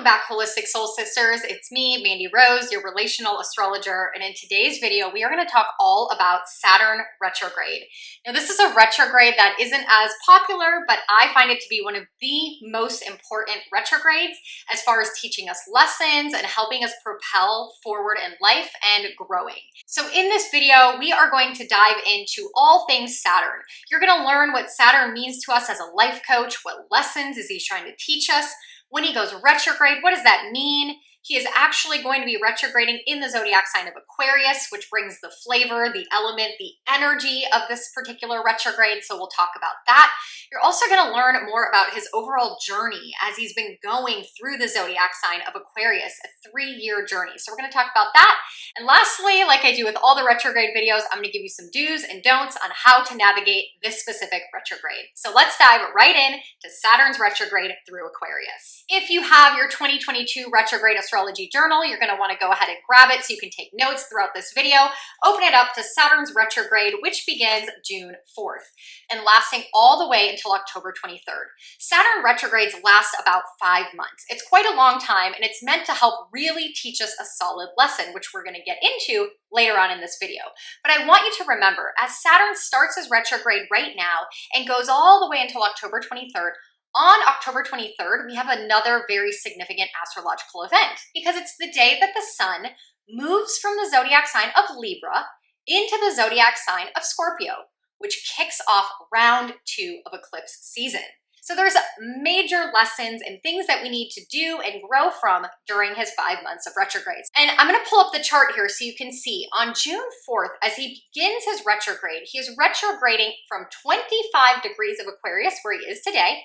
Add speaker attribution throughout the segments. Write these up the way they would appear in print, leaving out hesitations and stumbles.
Speaker 1: back, Holistic Soul Sisters. It's me, Mandy Rose, your relational astrologer, and in today's video, we are going to talk all about Saturn retrograde. Now, this is a retrograde that isn't as popular, but I find it to be one of the most important retrogrades as far as teaching us lessons and helping us propel forward in life and growing. So in this video, we are going to dive into all things Saturn. You're going to learn what Saturn means to us as a life coach, what lessons is he trying to teach us. When he goes retrograde, what does that mean? He is actually going to be retrograding in the zodiac sign of Aquarius, which brings the flavor, the element, the energy of this particular retrograde, so we'll talk about that. You're also going to learn more about his overall journey as he's been going through the zodiac sign of Aquarius, a 3-year journey. So we're going to talk about that. And lastly, like I do with all the retrograde videos, I'm going to give you some do's and don'ts on how to navigate this specific retrograde. So let's dive right in to Saturn's retrograde through Aquarius. If you have your 2022 retrograde astrology journal, you're going to want to go ahead and grab it so you can take notes throughout this video. Open it up to Saturn's retrograde, which begins June 4th and lasting all the way until October 23rd. Saturn retrogrades last about 5 months. It's quite a long time, and it's meant to help really teach us a solid lesson, which we're going to get into later on in this video. But I want you to remember, as Saturn starts his retrograde right now and goes all the way until October 23rd, on October 23rd, we have another very significant astrological event because it's the day that the sun moves from the zodiac sign of Libra into the zodiac sign of Scorpio, which kicks off round 2 of eclipse season. So there's major lessons and things that we need to do and grow from during his 5 months of retrogrades. And I'm going to pull up the chart here so you can see on June 4th, as he begins his retrograde, he is retrograding from 25 degrees of Aquarius, where he is today,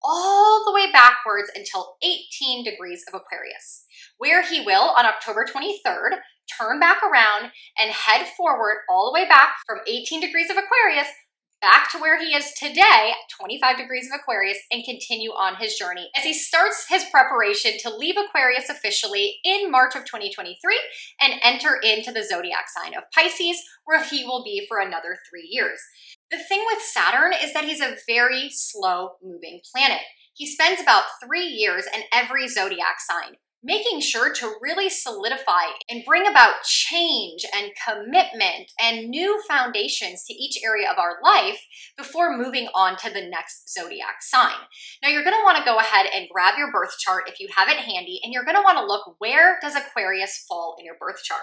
Speaker 1: all the way backwards until 18 degrees of Aquarius, where he will, on October 23rd, turn back around and head forward all the way back from 18 degrees of Aquarius back to where he is today, 25 degrees of Aquarius, and continue on his journey as he starts his preparation to leave Aquarius officially in March of 2023 and enter into the zodiac sign of Pisces, where he will be for another 3 years. The thing with Saturn is that he's a very slow-moving planet. He spends about 3 years in every zodiac sign, making sure to really solidify and bring about change and commitment and new foundations to each area of our life before moving on to the next zodiac sign. Now, you're going to want to go ahead and grab your birth chart if you have it handy, and you're going to want to look, where does Aquarius fall in your birth chart?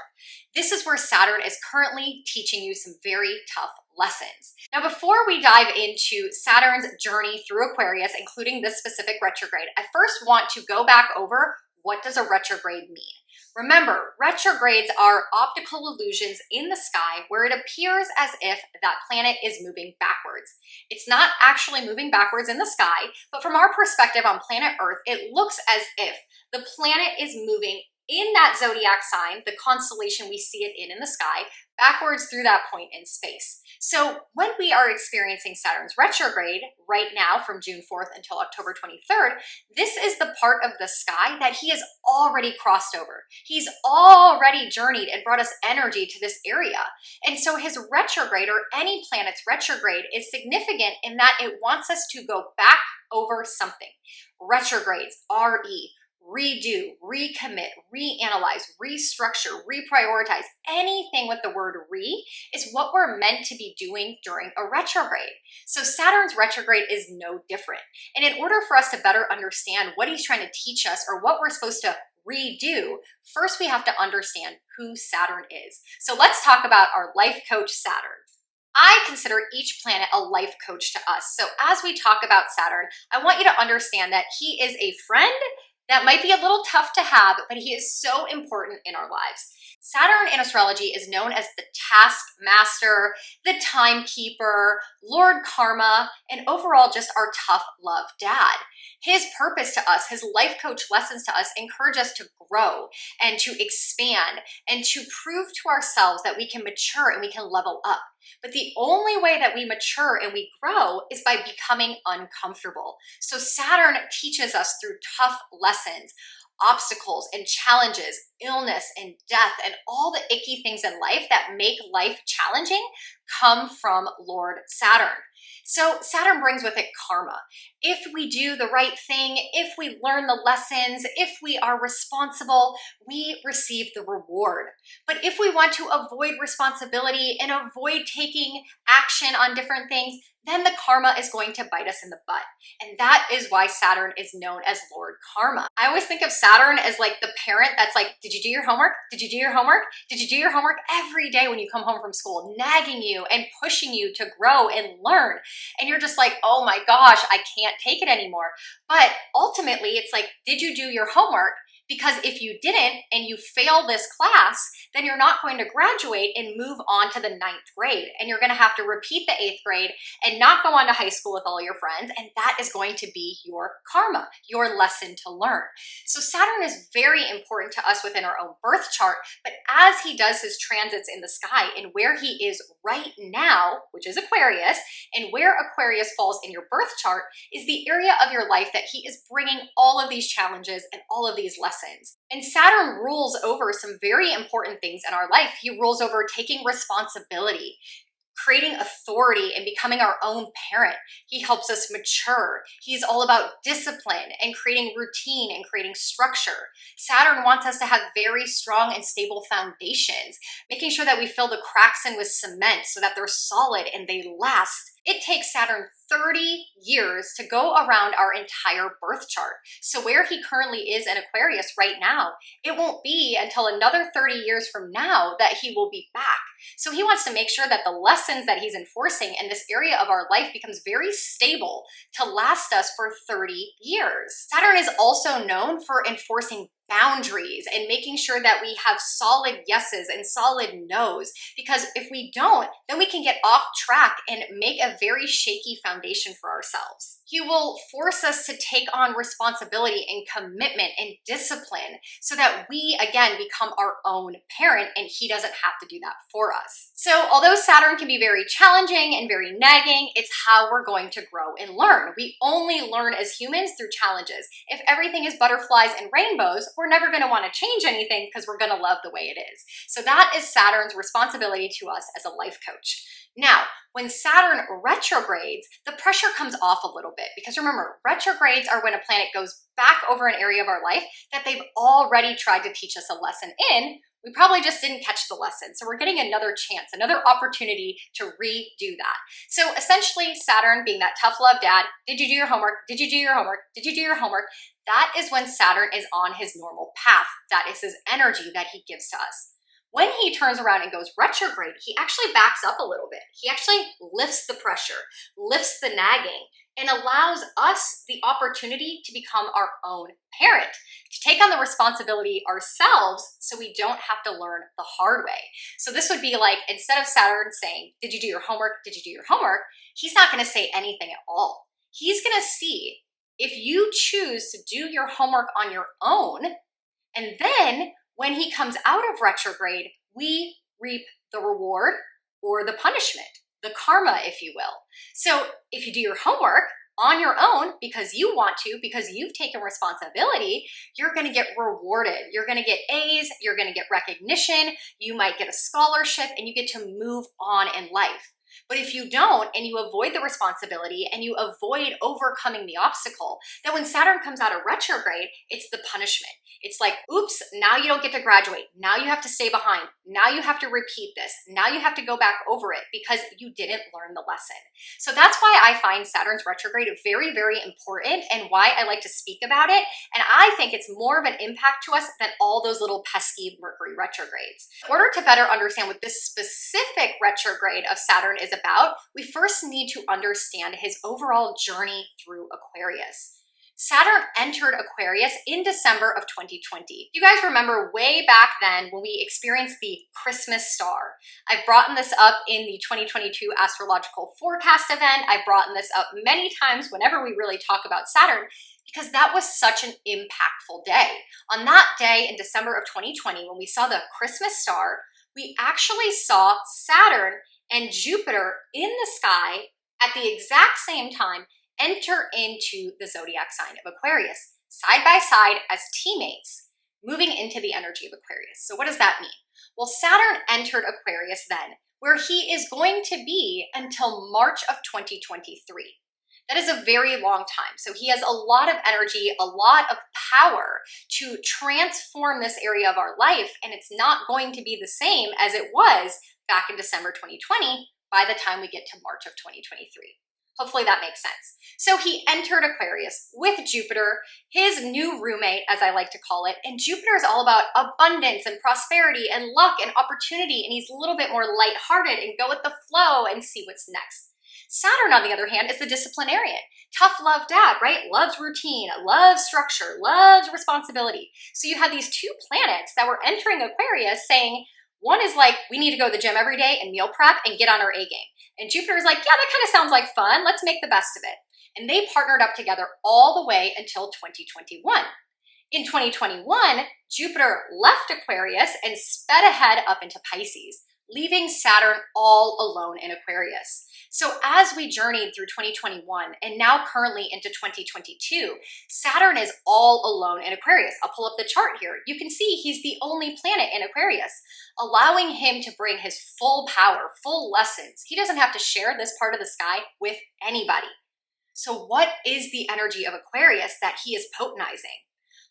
Speaker 1: This is where Saturn is currently teaching you some very tough lessons. Now, before we dive into Saturn's journey through Aquarius, including this specific retrograde, I first want to go back over, what does a retrograde mean? Remember, retrogrades are optical illusions in the sky where it appears as if that planet is moving backwards. It's not actually moving backwards in the sky, but from our perspective on planet Earth, it looks as if the planet is moving in that zodiac sign, the constellation we see it in the sky, backwards through that point in space. So when we are experiencing Saturn's retrograde right now from June 4th until October 23rd, this is the part of the sky that he has already crossed over. He's already journeyed and brought us energy to this area. And so his retrograde, or any planet's retrograde, is significant in that it wants us to go back over something. Retrogrades, RE, redo, recommit, reanalyze, restructure, reprioritize, anything with the word re is what we're meant to be doing during a retrograde. So Saturn's retrograde is no different. And in order for us to better understand what he's trying to teach us or what we're supposed to redo, first we have to understand who Saturn is. So let's talk about our life coach, Saturn. I consider each planet a life coach to us. So as we talk about Saturn, I want you to understand that he is a friend that might be a little tough to have, but he is so important in our lives. Saturn in astrology is known as the taskmaster, the timekeeper, Lord Karma, and overall just our tough love dad. His purpose to us, his life coach lessons to us, encourage us to grow and to expand and to prove to ourselves that we can mature and we can level up. But the only way that we mature and we grow is by becoming uncomfortable. So Saturn teaches us through tough lessons, obstacles and challenges, illness and death, and all the icky things in life that make life challenging come from Lord Saturn. So Saturn brings with it karma. If we do the right thing, if we learn the lessons, if we are responsible, we receive the reward. But if we want to avoid responsibility and avoid taking action on different things, then the karma is going to bite us in the butt. And that is why Saturn is known as Lord Karma. I always think of Saturn as like the parent that's like, did you do your homework? Did you do your homework? Did you do your homework? Every day when you come home from school, nagging you and pushing you to grow and learn. And you're just like, oh my gosh, I can't take it anymore. But ultimately, it's like, did you do your homework? Because if you didn't and you fail this class, then you're not going to graduate and move on to the 9th grade. And you're going to have to repeat the 8th grade and not go on to high school with all your friends. And that is going to be your karma, your lesson to learn. So Saturn is very important to us within our own birth chart. But as he does his transits in the sky and where he is right now, which is Aquarius, and where Aquarius falls in your birth chart is the area of your life that he is bringing all of these challenges and all of these lessons. And Saturn rules over some very important things in our life. He rules over taking responsibility, creating authority, and becoming our own parent. He helps us mature. He's all about discipline and creating routine and creating structure. Saturn wants us to have very strong and stable foundations, making sure that we fill the cracks in with cement so that they're solid and they last. It takes Saturn 30 years to go around our entire birth chart. So where he currently is in Aquarius right now, it won't be until another 30 years from now that he will be back. So he wants to make sure that the lessons that he's enforcing in this area of our life becomes very stable to last us for 30 years. Saturn is also known for enforcing boundaries and making sure that we have solid yeses and solid nos, because if we don't, then we can get off track and make a very shaky foundation for ourselves. He will force us to take on responsibility and commitment and discipline so that we, again, become our own parent and he doesn't have to do that for us. So although Saturn can be very challenging and very nagging, it's how we're going to grow and learn. We only learn as humans through challenges. If everything is butterflies and rainbows, we're never going to want to change anything because we're going to love the way it is. So that is Saturn's responsibility to us as a life coach. Now, when Saturn retrogrades, the pressure comes off a little bit because remember, retrogrades are when a planet goes back over an area of our life that they've already tried to teach us a lesson in. We probably just didn't catch the lesson. So we're getting another chance, another opportunity to redo that. So essentially, Saturn being that tough love dad, did you do your homework? Did you do your homework? Did you do your homework? That is when Saturn is on his normal path. That is his energy that he gives to us. When he turns around and goes retrograde, he actually backs up a little bit. He actually lifts the pressure, lifts the nagging, and allows us the opportunity to become our own parent, to take on the responsibility ourselves so we don't have to learn the hard way. So this would be like, instead of Saturn saying, did you do your homework? Did you do your homework? He's not going to say anything at all. He's going to see if you choose to do your homework on your own, and then when he comes out of retrograde, we reap the reward or the punishment, the karma, if you will. So if you do your homework on your own because you want to, because you've taken responsibility, you're going to get rewarded. You're going to get A's, you're going to get recognition, you might get a scholarship, and you get to move on in life. But if you don't, and you avoid the responsibility and you avoid overcoming the obstacle, then when Saturn comes out of retrograde, it's the punishment. It's like, oops, now you don't get to graduate. Now you have to stay behind. Now you have to repeat this. Now you have to go back over it because you didn't learn the lesson. So that's why I find Saturn's retrograde very, very important and why I like to speak about it. And I think it's more of an impact to us than all those little pesky Mercury retrogrades. In order to better understand what this specific retrograde of Saturn is about, we first need to understand his overall journey through Aquarius. Saturn entered Aquarius in December of 2020. You guys remember way back then when we experienced the Christmas star. I've brought this up in the 2022 astrological forecast event. I've brought this up many times whenever we really talk about Saturn because that was such an impactful day. On that day in December of 2020, when we saw the Christmas star, we actually saw Saturn and Jupiter in the sky at the exact same time enter into the zodiac sign of Aquarius, side by side as teammates, moving into the energy of Aquarius. So what does that mean? Well, Saturn entered Aquarius then, where he is going to be until March of 2023. That is a very long time. So he has a lot of energy, a lot of power to transform this area of our life, and it's not going to be the same as it was back in December 2020 by the time we get to March of 2023. Hopefully that makes sense. So he entered Aquarius with Jupiter, his new roommate, as I like to call it, and Jupiter is all about abundance and prosperity and luck and opportunity, and he's a little bit more lighthearted and go with the flow and see what's next. Saturn, on the other hand, is the disciplinarian. Tough love dad, right? Loves routine, loves structure, loves responsibility. So you have these two planets that were entering Aquarius saying, one is like, we need to go to the gym every day and meal prep and get on our A game. And Jupiter is like, yeah, that kind of sounds like fun. Let's make the best of it. And they partnered up together all the way until 2021. In 2021, Jupiter left Aquarius and sped ahead up into Pisces, leaving Saturn all alone in Aquarius. So as we journeyed through 2021 and now currently into 2022, Saturn is all alone in Aquarius. I'll pull up the chart here. You can see he's the only planet in Aquarius, allowing him to bring his full power, full lessons. He doesn't have to share this part of the sky with anybody. So what is the energy of Aquarius that he is potentizing?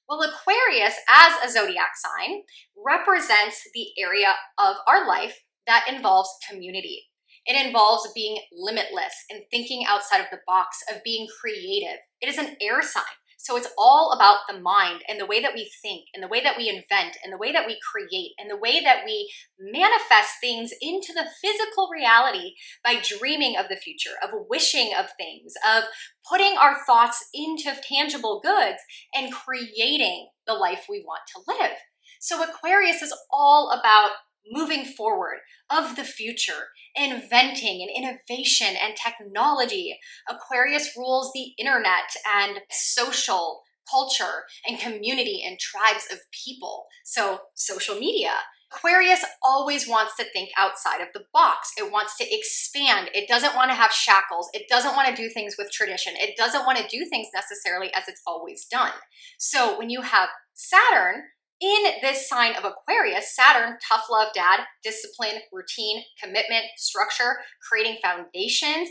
Speaker 1: Well, Aquarius, as a zodiac sign, represents the area of our life that involves community. It involves being limitless and thinking outside of the box, of being creative. It is an air sign. So it's all about the mind and the way that we think and the way that we invent and the way that we create and the way that we manifest things into the physical reality by dreaming of the future, of wishing of things, of putting our thoughts into tangible goods and creating the life we want to live. So Aquarius is all about moving forward, of the future, inventing and innovation and technology. Aquarius rules the internet and social culture and community and tribes of people. So social media. Aquarius always wants to think outside of the box. It wants to expand. It doesn't want to have shackles. It doesn't want to do things with tradition. It doesn't want to do things necessarily as it's always done. So when you have Saturn in this sign of Aquarius, Saturn, tough love dad, discipline, routine, commitment, structure, creating foundations,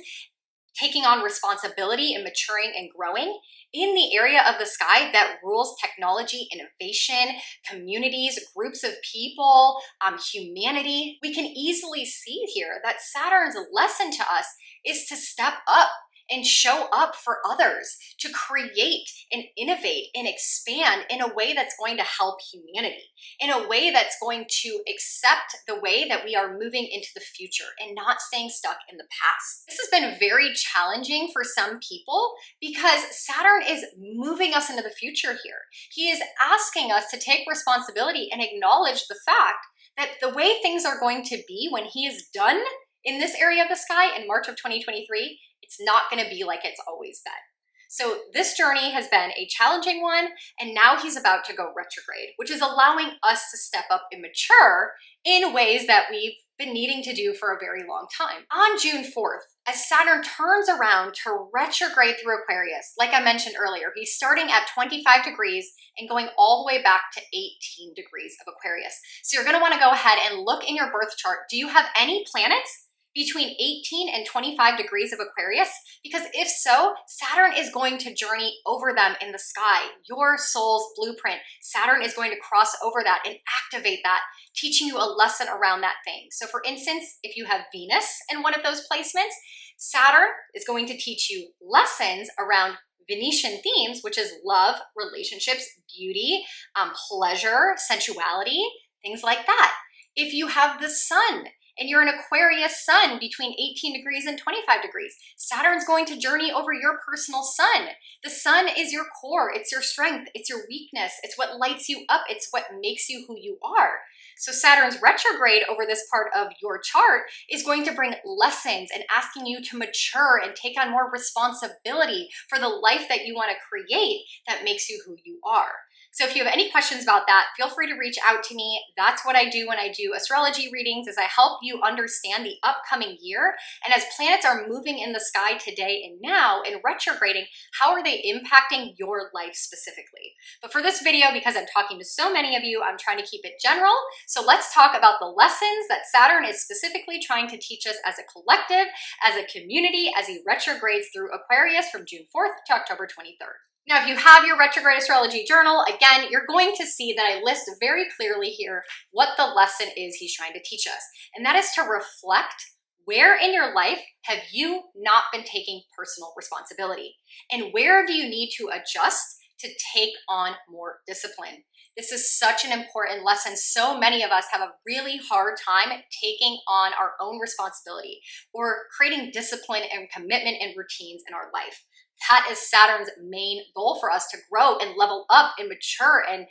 Speaker 1: taking on responsibility and maturing and growing in the area of the sky that rules technology, innovation, communities, groups of people, humanity. We can easily see here that Saturn's lesson to us is to step up and show up for others, to create and innovate and expand in a way that's going to help humanity, in a way that's going to accept the way that we are moving into the future and not staying stuck in the past. This has been very challenging for some people because Saturn is moving us into the future here. He is asking us to take responsibility and acknowledge the fact that the way things are going to be when he is done in this area of the sky in March of 2023, it's not going to be like it's always been. So this journey has been a challenging one, and now he's about to go retrograde, which is allowing us to step up and mature in ways that we've been needing to do for a very long time. On June 4th, as Saturn turns around to retrograde through Aquarius, like I mentioned earlier, he's starting at 25 degrees and going all the way back to 18 degrees of Aquarius. So you're going to want to go ahead and look in your birth chart. Do you have any planets between 18 and 25 degrees of Aquarius? Because if so, Saturn is going to journey over them in the sky. Your soul's blueprint, Saturn is going to cross over that and activate that, teaching you a lesson around that thing. So for instance, if you have Venus in one of those placements, Saturn is going to teach you lessons around Venetian themes, which is love, relationships, beauty, pleasure, sensuality, things like that. If you have the sun, and you're an Aquarius sun between 18 degrees and 25 degrees, Saturn's going to journey over your personal sun. The sun is your core, it's your strength, it's your weakness, it's what lights you up, it's what makes you who you are. So Saturn's retrograde over this part of your chart is going to bring lessons and asking you to mature and take on more responsibility for the life that you want to create that makes you who you are. So if you have any questions about that, feel free to reach out to me. That's what I do when I do astrology readings, is I help you understand the upcoming year. And as planets are moving in the sky today and now and retrograding, how are they impacting your life specifically? But for this video, because I'm talking to so many of you, I'm trying to keep it general. So let's talk about the lessons that Saturn is specifically trying to teach us as a collective, as a community, as he retrogrades through Aquarius from June 4th to October 23rd. Now, if you have your retrograde astrology journal, again, you're going to see that I list very clearly here what the lesson is he's trying to teach us. And that is to reflect where in your life have you not been taking personal responsibility? And where do you need to adjust to take on more discipline? This is such an important lesson. So many of us have a really hard time taking on our own responsibility or creating discipline and commitment and routines in our life. That is Saturn's main goal for us, to grow and level up and mature and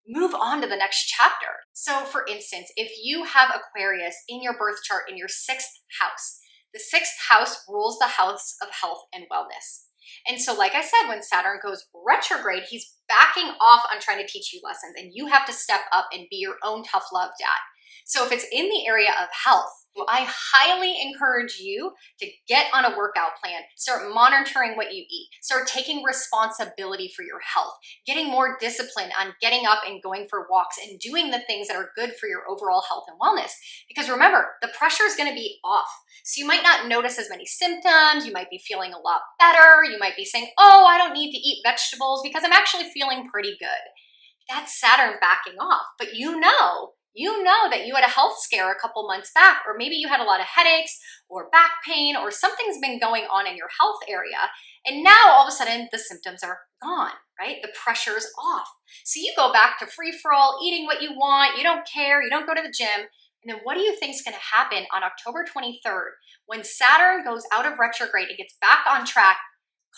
Speaker 1: move on to the next chapter. So for instance, if you have Aquarius in your birth chart in your 6th house, the 6th house rules the house of health and wellness. And so like I said, when Saturn goes retrograde, he's backing off on trying to teach you lessons, and you have to step up and be your own tough love dad. So if it's in the area of health, I highly encourage you to get on a workout plan, start monitoring what you eat, start taking responsibility for your health, getting more discipline on getting up and going for walks and doing the things that are good for your overall health and wellness. Because remember, the pressure is going to be off. So you might not notice as many symptoms. You might be feeling a lot better. You might be saying, oh, I don't need to eat vegetables because I'm actually feeling pretty good. That's Saturn backing off. But you know that you had a health scare a couple months back, or maybe you had a lot of headaches or back pain or something's been going on in your health area. And now all of a sudden the symptoms are gone, right? The pressure's off. So you go back to free-for-all, eating what you want, you don't care, you don't go to the gym. And then what do you think is going to happen on October 23rd when Saturn goes out of retrograde and gets back on track?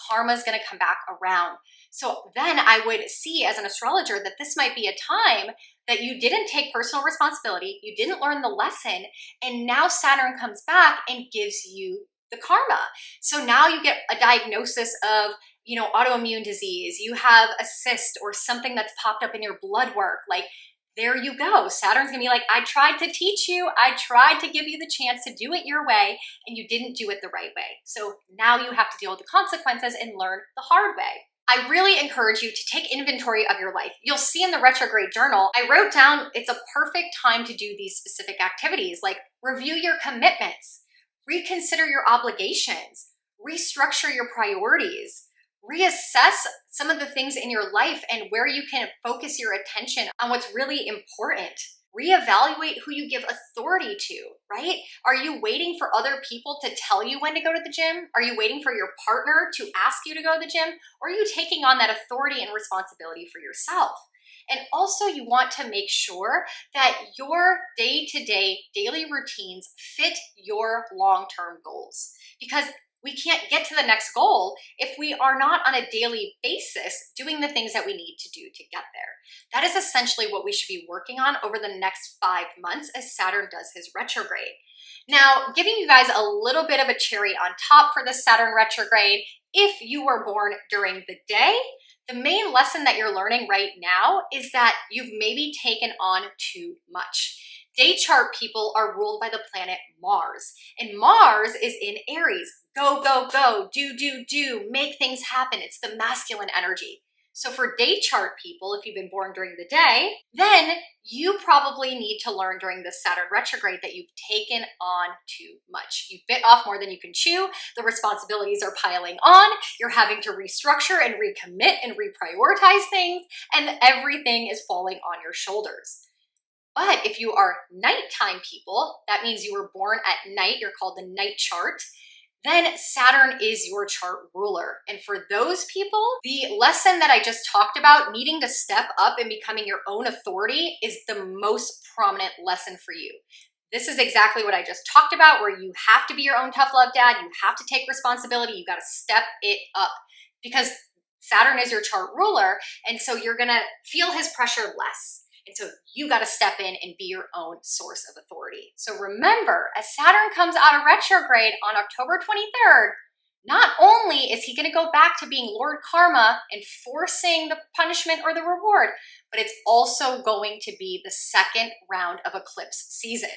Speaker 1: Karma is going to come back around. So then I would see as an astrologer that this might be a time that you didn't take personal responsibility, you didn't learn the lesson, and now Saturn comes back and gives you the karma. So now you get a diagnosis of, autoimmune disease, you have a cyst or something that's popped up in your blood work. Like, there you go. Saturn's gonna be like, I tried to teach you, I tried to give you the chance to do it your way, and you didn't do it the right way. So now you have to deal with the consequences and learn the hard way. I really encourage you to take inventory of your life. You'll see in the retrograde journal, I wrote down it's a perfect time to do these specific activities, like review your commitments, reconsider your obligations, restructure your priorities, reassess some of the things in your life and where you can focus your attention on what's really important. Reevaluate who you give authority to, right? Are you waiting for other people to tell you when to go to the gym? Are you waiting for your partner to ask you to go to the gym? Or are you taking on that authority and responsibility for yourself? And also you want to make sure that your day-to-day daily routines fit your long-term goals, because we can't get to the next goal if we are not on a daily basis doing the things that we need to do to get there. That is essentially what we should be working on over the next 5 months as Saturn does his retrograde. Now, giving you guys a little bit of a cherry on top for this Saturn retrograde, if you were born during the day, the main lesson that you're learning right now is that you've maybe taken on too much. Day chart people are ruled by the planet Mars, and Mars is in Aries. Go, go, go, do, make things happen. It's the masculine energy. So for day chart people, if you've been born during the day, then you probably need to learn during this Saturn retrograde that you've taken on too much. You've bit off more than you can chew. The responsibilities are piling on. You're having to restructure and recommit and reprioritize things, and everything is falling on your shoulders. But if you are nighttime people, that means you were born at night, you're called the night chart, then Saturn is your chart ruler. And for those people, the lesson that I just talked about, needing to step up and becoming your own authority, is the most prominent lesson for you. This is exactly what I just talked about, where you have to be your own tough love dad, you have to take responsibility, you gotta step it up, because Saturn is your chart ruler, and so you're gonna feel his pressure less. And so you got to step in and be your own source of authority. So remember, as Saturn comes out of retrograde on October 23rd, Not only is he going to go back to being Lord Karma, enforcing the punishment or the reward, but it's also going to be the second round of eclipse season.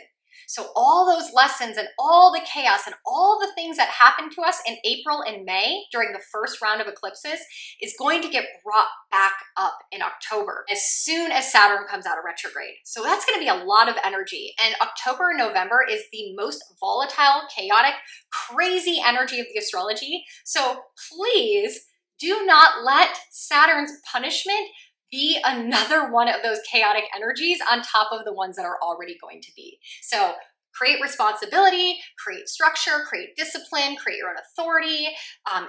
Speaker 1: So all those lessons and all the chaos and all the things that happened to us in April and May during the first round of eclipses is going to get brought back up in October as soon as Saturn comes out of retrograde. So that's going to be a lot of energy. And October and November is the most volatile, chaotic, crazy energy of the astrology. So please do not let Saturn's punishment be another one of those chaotic energies on top of the ones that are already going to be. So create responsibility, create structure, create discipline, create your own authority,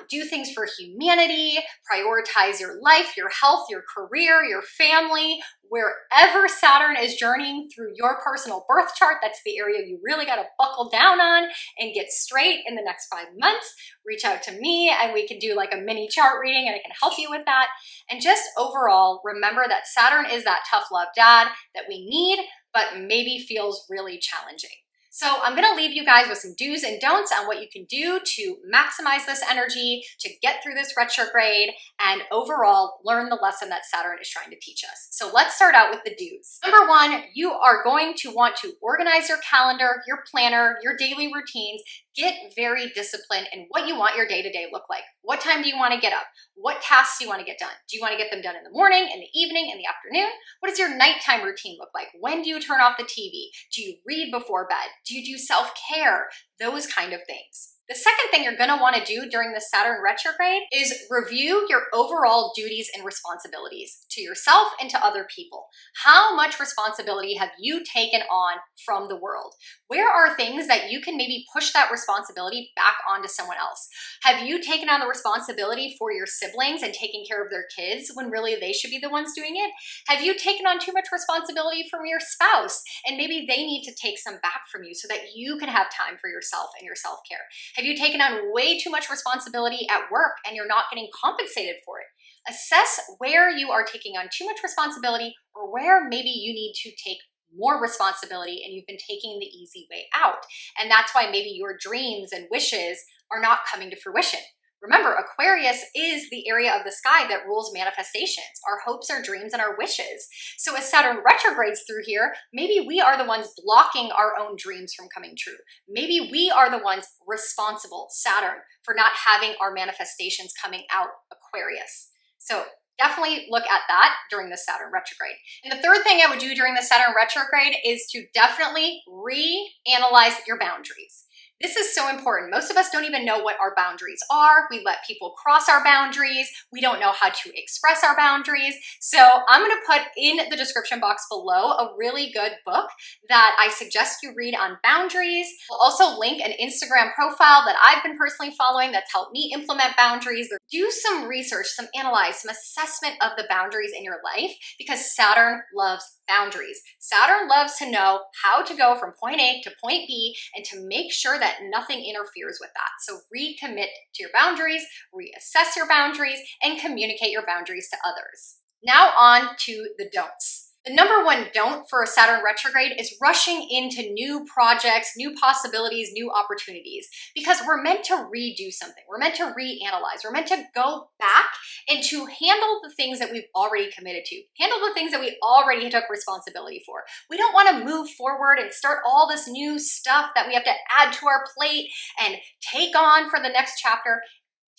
Speaker 1: do things for humanity, prioritize your life, your health, your career, your family. Wherever Saturn is journeying through your personal birth chart, that's the area you really got to buckle down on and get straight in the next 5 months. Reach out to me and we can do like a mini chart reading and I can help you with that. And just overall, remember that Saturn is that tough love dad that we need, but maybe feels really challenging. So I'm going to leave you guys with some do's and don'ts on what you can do to maximize this energy, to get through this retrograde, and overall learn the lesson that Saturn is trying to teach us. So let's start out with the do's. Number one, you are going to want to organize your calendar, your planner, your daily routines. Get very disciplined in what you want your day-to-day look like. What time do you want to get up? What tasks do you want to get done? Do you want to get them done in the morning, in the evening, in the afternoon? What does your nighttime routine look like? When do you turn off the TV? Do you read before bed? Do you do self-care? Those kind of things. The second thing you're going to want to do during the Saturn retrograde is review your overall duties and responsibilities to yourself and to other people. How much responsibility have you taken on from the world? Where are things that you can maybe push that responsibility back onto someone else? Have you taken on the responsibility for your siblings and taking care of their kids when really they should be the ones doing it? Have you taken on too much responsibility from your spouse and maybe they need to take some back from you so that you can have time for yourself and your self-care? Have you taken on way too much responsibility at work and you're not getting compensated for it? Assess where you are taking on too much responsibility or where maybe you need to take more responsibility and you've been taking the easy way out. And that's why maybe your dreams and wishes are not coming to fruition. Remember, Aquarius is the area of the sky that rules manifestations, our hopes, our dreams, and our wishes. So as Saturn retrogrades through here, maybe we are the ones blocking our own dreams from coming true. Maybe we are the ones responsible, Saturn, for not having our manifestations coming out, Aquarius. So definitely look at that during the Saturn retrograde. And the third thing I would do during the Saturn retrograde is to definitely reanalyze your boundaries. This is so important. Most of us don't even know what our boundaries are. We let people cross our boundaries. We don't know how to express our boundaries. So I'm going to put in the description box below a really good book that I suggest you read on boundaries. We'll also link an Instagram profile that I've been personally following that's helped me implement boundaries. Do some research, some analyze, some assessment of the boundaries in your life because Saturn loves boundaries. Saturn loves to know how to go from point A to point B and to make sure that nothing interferes with that. So recommit to your boundaries, reassess your boundaries, and communicate your boundaries to others. Now on to the don'ts. The number one don't for a Saturn retrograde is rushing into new projects, new possibilities, new opportunities, because we're meant to redo something. We're meant to reanalyze. We're meant to go back and to handle the things that we've already committed to, handle the things that we already took responsibility for. We don't want to move forward and start all this new stuff that we have to add to our plate and take on for the next chapter.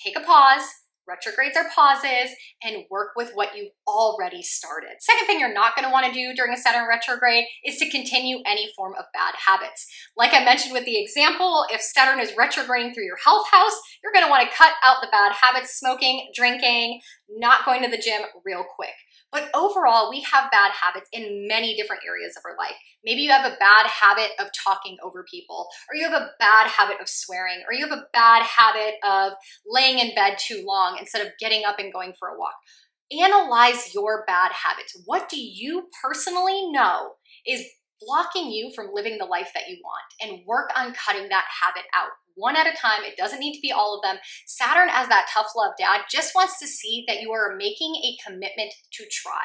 Speaker 1: Take a pause. Retrogrades are pauses, and work with what you've already started. Second thing you're not going to want to do during a Saturn retrograde is to continue any form of bad habits. Like I mentioned with the example, if Saturn is retrograding through your health house, you're going to want to cut out the bad habits, smoking, drinking, not going to the gym real quick. But overall, we have bad habits in many different areas of our life. Maybe you have a bad habit of talking over people, or you have a bad habit of swearing, or you have a bad habit of laying in bed too long instead of getting up and going for a walk. Analyze your bad habits. What do you personally know is blocking you from living the life that you want, and work on cutting that habit out. One at a time. It doesn't need to be all of them. Saturn, as that tough love dad, just wants to see that you are making a commitment to try.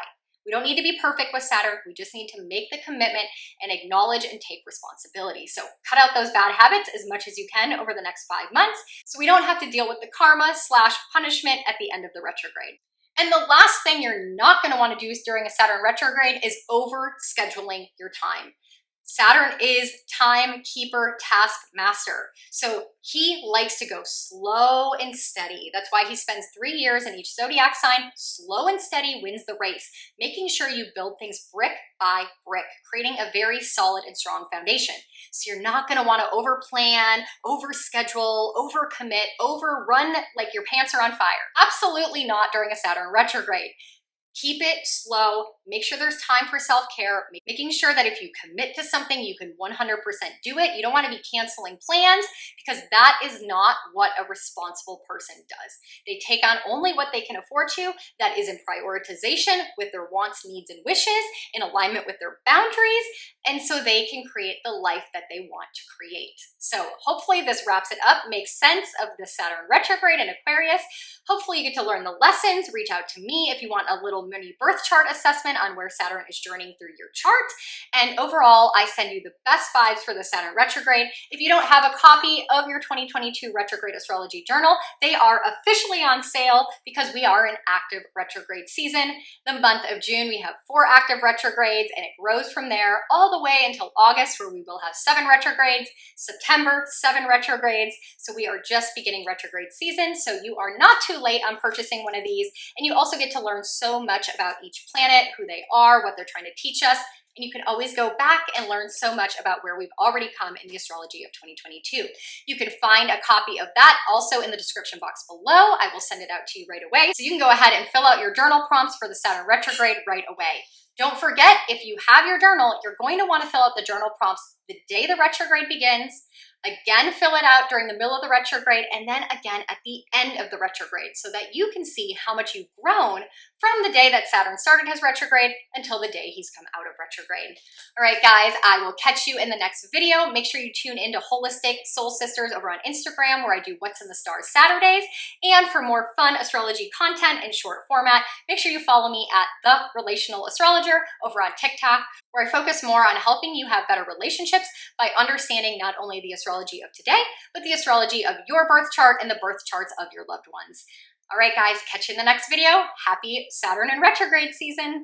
Speaker 1: We don't need to be perfect with Saturn. We just need to make the commitment and acknowledge and take responsibility. So cut out those bad habits as much as you can over the next 5 months so we don't have to deal with the karma / punishment at the end of the retrograde. And the last thing you're not going to want to do during a Saturn retrograde is over scheduling your time. Saturn is timekeeper, taskmaster. So he likes to go slow and steady. That's why he spends 3 years in each zodiac sign. Slow and steady wins the race, making sure you build things brick by brick, creating a very solid and strong foundation. So you're not going to want to overplan, overschedule, overcommit, overrun like your pants are on fire. Absolutely not during a Saturn retrograde. Keep it slow, make sure there's time for self-care, making sure that if you commit to something, you can 100% do it. You don't want to be canceling plans because that is not what a responsible person does. They take on only what they can afford to, that is in prioritization with their wants, needs, and wishes, in alignment with their boundaries, and so they can create the life that they want to create. So hopefully this wraps it up, makes sense of the Saturn retrograde in Aquarius. Hopefully you get to learn the lessons. Reach out to me if you want a little mini birth chart assessment on where Saturn is journeying through your chart. And overall, I send you the best vibes for the Saturn retrograde. If you don't have a copy of your 2022 retrograde astrology journal, they are officially on sale because we are in active retrograde season. The month of June, we have 4 active retrogrades, and it grows from there all the way until August, where we will have 7 retrogrades, September, 7 retrogrades. So we are just beginning retrograde season. So you are not too late on purchasing one of these. And you also get to learn so much about each planet, who they are, what they're trying to teach us. And you can always go back and learn so much about where we've already come in the astrology of 2022. You can find a copy of that also in the description box below. I will send it out to you right away. So you can go ahead and fill out your journal prompts for the Saturn retrograde right away. Don't forget, if you have your journal, you're going to want to fill out the journal prompts the day the retrograde begins. Again, fill it out during the middle of the retrograde, and then again at the end of the retrograde so that you can see how much you've grown from the day that Saturn started his retrograde until the day he's come out of retrograde. All right, guys, I will catch you in the next video. Make sure you tune into Holistic Soul Sisters over on Instagram, where I do What's in the Stars Saturdays. And for more fun astrology content in short format, make sure you follow me at The Relational Astrologer over on TikTok, where I focus more on helping you have better relationships by understanding not only the astrology of today, but the astrology of your birth chart and the birth charts of your loved ones. All right, guys, catch you in the next video. Happy Saturn and retrograde season.